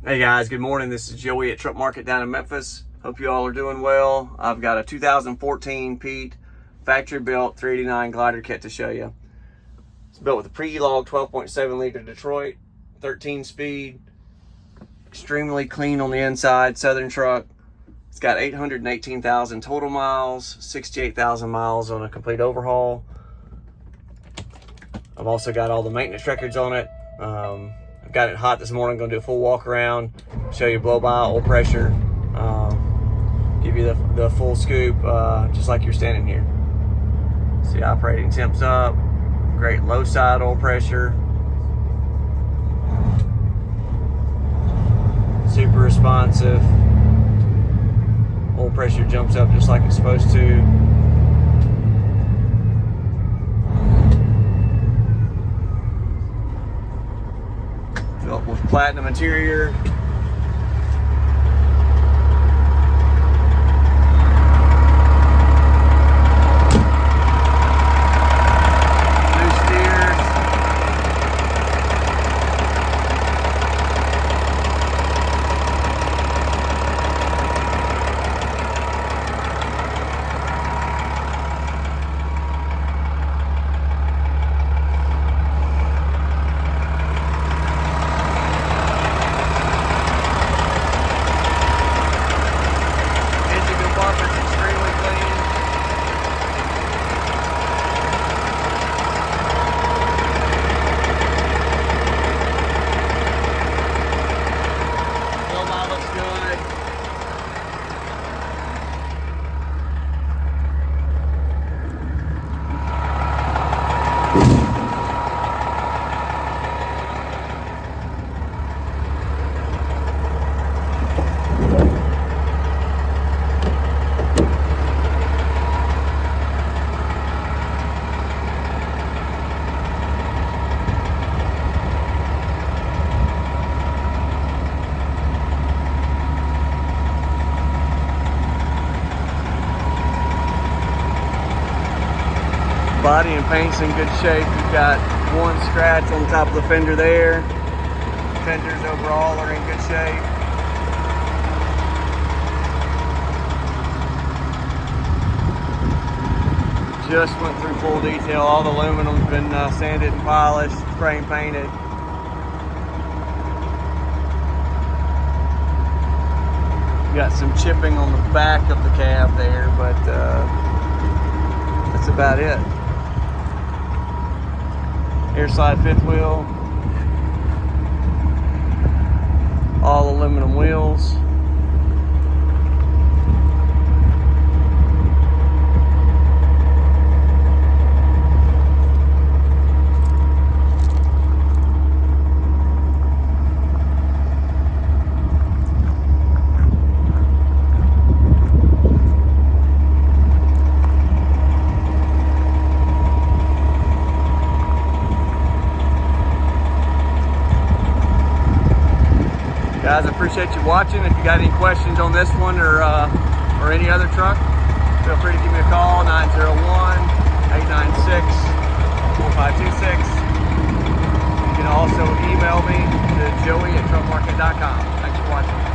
Hey guys, good morning. This is Joey at Truck Market down in Memphis. Hope you all are doing well. I've got a 2014 Pete factory built 389 glider kit to show you. It's built with a Pre-elog 12.7 liter Detroit, 13 speed, extremely clean on the inside, Southern truck. It's got 818,000 total miles, 68,000 miles on a complete overhaul. I've also got all the maintenance records on it. I've got it hot this morning. Going to do a full walk around, show you blow by oil pressure, give you the full scoop, just like you're standing here. See, operating temps up, great low side oil pressure, super responsive. Oil pressure jumps up just like it's supposed to. Built with platinum interior. New steers. Extremely clean. Blow by looks good. Body and paint's in good shape. You've got one scratch on the top of the fender there. Fenders overall are in good shape. Just went through full detail. All the aluminum's been sanded and polished, spray and painted. Got some chipping on the back of the cab there, but that's about it. Air slide fifth wheel, all aluminum wheels. Guys, I appreciate you watching. If you got any questions on this one or any other truck, feel free to give me a call, 901-896-4526. You can also email me to joey@truckmarket.com. Thanks for watching.